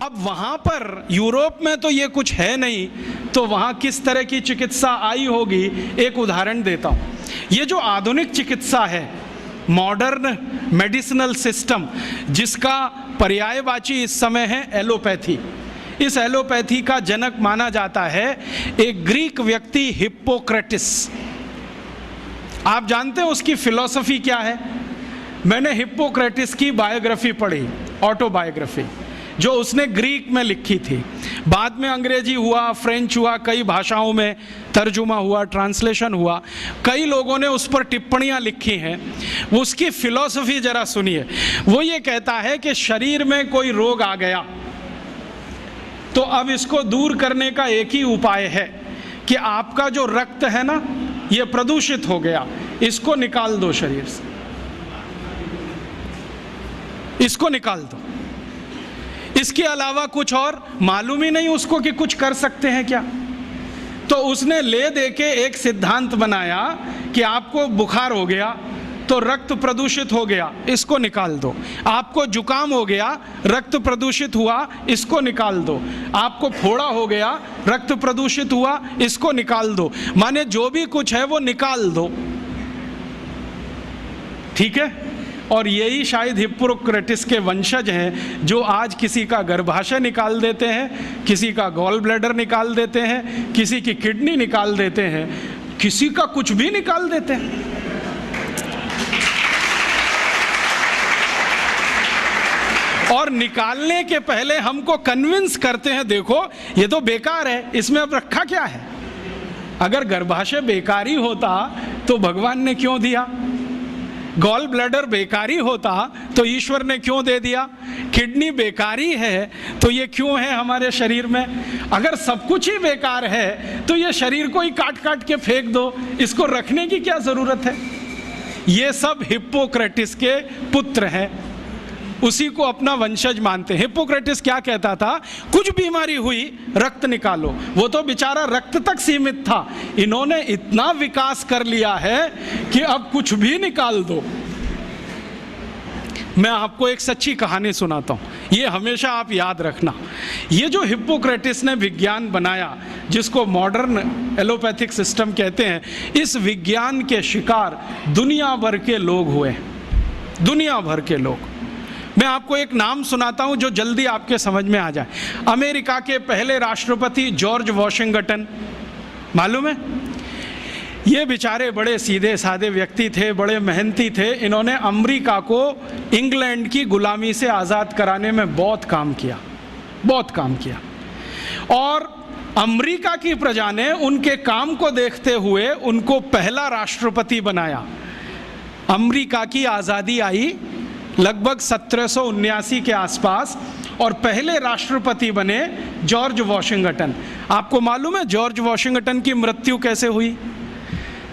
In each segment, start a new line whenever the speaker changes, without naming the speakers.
अब वहाँ पर यूरोप में तो ये कुछ है नहीं, तो वहाँ किस तरह की चिकित्सा आई होगी, एक उदाहरण देता हूँ। ये जो आधुनिक चिकित्सा है, मॉडर्न मेडिसिनल सिस्टम, जिसका पर्यायवाची इस समय है एलोपैथी, इस एलोपैथी का जनक माना जाता है एक ग्रीक व्यक्ति हिप्पोक्रेटिस। आप जानते हैं उसकी फिलॉसफी क्या है? मैंने हिप्पोक्रेटिस की बायोग्राफी पढ़ी, ऑटोबायोग्राफी, जो उसने ग्रीक में लिखी थी। बाद में अंग्रेजी हुआ, फ्रेंच हुआ, कई भाषाओं में तर्जुमा हुआ, ट्रांसलेशन हुआ, कई लोगों ने उस पर टिप्पणियां लिखी हैं। उसकी फिलॉसफी जरा सुनिए। वो ये कहता है कि शरीर में कोई रोग आ गया तो अब इसको दूर करने का एक ही उपाय है कि आपका जो रक्त है ना, ये प्रदूषित हो गया, इसको निकाल दो शरीर से, इसको निकाल दो। इसके अलावा कुछ और मालूम ही नहीं उसको कि कुछ कर सकते हैं क्या। तो उसने ले दे के एक सिद्धांत बनाया कि आपको बुखार हो गया तो रक्त प्रदूषित हो गया, इसको निकाल दो। आपको जुकाम हो गया, रक्त प्रदूषित हुआ, इसको निकाल दो। आपको फोड़ा हो गया, रक्त प्रदूषित हुआ, इसको निकाल दो। माने जो भी कुछ है वो निकाल दो, ठीक है। और यही शायद हिप्पोक्रेटिस के वंशज हैं जो आज किसी का गर्भाशय निकाल देते हैं, किसी का गॉल ब्लैडर निकाल देते हैं, किसी की किडनी निकाल देते हैं, किसी का कुछ भी निकाल देते हैं। और निकालने के पहले हमको कन्विंस करते हैं, देखो ये तो बेकार है, इसमें अब रखा क्या है। अगर गर्भाशय बेकारी होता तो भगवान ने क्यों दिया? गॉल ब्लैडर बेकारी होता तो ईश्वर ने क्यों दे दिया? किडनी बेकारी है तो ये क्यों है हमारे शरीर में? अगर सब कुछ ही बेकार है तो ये शरीर को ही काट काट के फेंक दो, इसको रखने की क्या जरूरत है? ये सब हिप्पोक्रेटिस के पुत्र हैं, उसी को अपना वंशज मानते हैं। हिप्पोक्रेटिस क्या कहता था? कुछ बीमारी हुई रक्त निकालो। वो तो बेचारा रक्त तक सीमित था, इन्होंने इतना विकास कर लिया है कि अब कुछ भी निकाल दो। मैं आपको एक सच्ची कहानी सुनाता हूँ, ये हमेशा आप याद रखना। ये जो हिप्पोक्रेटिस ने विज्ञान बनाया, जिसको मॉडर्न एलोपैथिक सिस्टम कहते हैं, इस विज्ञान के शिकार दुनिया भर के लोग हुए, दुनिया भर के लोग। मैं आपको एक नाम सुनाता हूं जो जल्दी आपके समझ में आ जाए। अमेरिका के पहले राष्ट्रपति जॉर्ज वॉशिंगटन, मालूम है? ये बेचारे बड़े सीधे साधे व्यक्ति थे, बड़े मेहनती थे। इन्होंने अमेरिका को इंग्लैंड की गुलामी से आज़ाद कराने में बहुत काम किया, बहुत काम किया। और अमेरिका की प्रजा ने उनके काम को देखते हुए उनको पहला राष्ट्रपति बनाया। अमेरिका की आज़ादी आई लगभग 1779 के आसपास और पहले राष्ट्रपति बने जॉर्ज वॉशिंगटन। आपको मालूम है जॉर्ज वॉशिंगटन की मृत्यु कैसे हुई?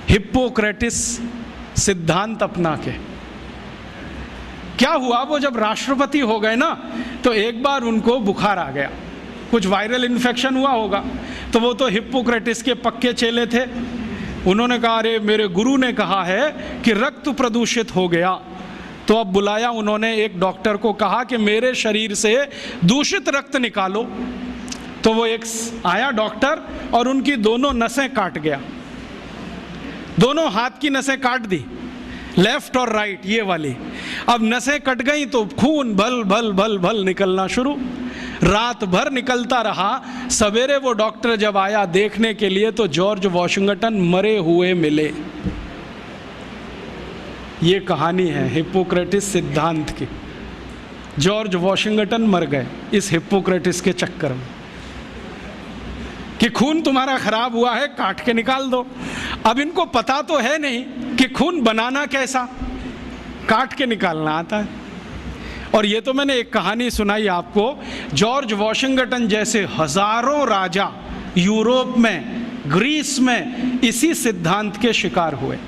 हिप्पोक्रेटिस सिद्धांत अपना के। क्या हुआ, वो जब राष्ट्रपति हो गए ना तो एक बार उनको बुखार आ गया, कुछ वायरल इन्फेक्शन हुआ होगा। तो वो तो हिप्पोक्रेटिस के पक्के चेले थे, उन्होंने कहा अरे मेरे गुरु ने कहा है कि रक्त प्रदूषित हो गया। तो अब बुलाया उन्होंने एक डॉक्टर को, कहा कि मेरे शरीर से दूषित रक्त निकालो। तो वो एक आया डॉक्टर और उनकी दोनों नसें काट गया, दोनों हाथ की नसें काट दी, लेफ्ट और राइट ये वाली। अब नसें कट गई तो खून भल भल भल भल निकलना शुरू, रात भर निकलता रहा। सवेरे वो डॉक्टर जब आया देखने के लिए तो जॉर्ज वॉशिंगटन मरे हुए मिले। ये कहानी है हिप्पोक्रेटिस सिद्धांत की। जॉर्ज वॉशिंगटन मर गए इस हिप्पोक्रेटिस के चक्कर में कि खून तुम्हारा खराब हुआ है, काट के निकाल दो। अब इनको पता तो है नहीं कि खून बनाना कैसा, काट के निकालना आता है। और ये तो मैंने एक कहानी सुनाई आपको, जॉर्ज वॉशिंगटन जैसे हजारों राजा यूरोप में, ग्रीस में इसी सिद्धांत के शिकार हुए।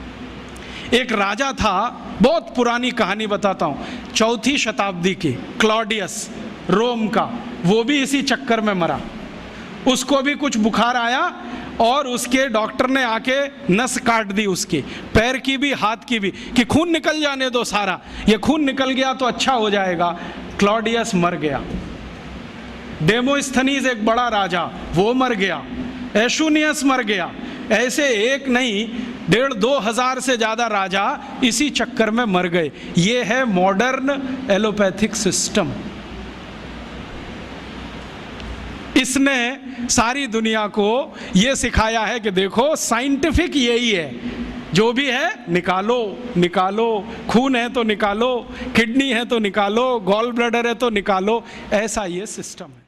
एक राजा था, बहुत पुरानी कहानी बताता हूँ, 4वीं शताब्दी की, क्लॉडियस रोम का, वो भी इसी चक्कर में मरा। उसको भी कुछ बुखार आया और उसके डॉक्टर ने आके नस काट दी उसकी, पैर की भी हाथ की भी, कि खून निकल जाने दो सारा, ये खून निकल गया तो अच्छा हो जाएगा। क्लॉडियस मर गया। डेमोस्थनीज एक बड़ा राजा, वो मर गया, एशूनियस मर गया, ऐसे एक नहीं 1,500-2 हजार से ज़्यादा राजा इसी चक्कर में मर गए। ये है मॉडर्न एलोपैथिक सिस्टम। इसने सारी दुनिया को ये सिखाया है कि देखो साइंटिफिक यही है, जो भी है निकालो निकालो, खून है तो निकालो, किडनी है तो निकालो, गॉल ब्लैडर है तो निकालो, ऐसा ये सिस्टम है।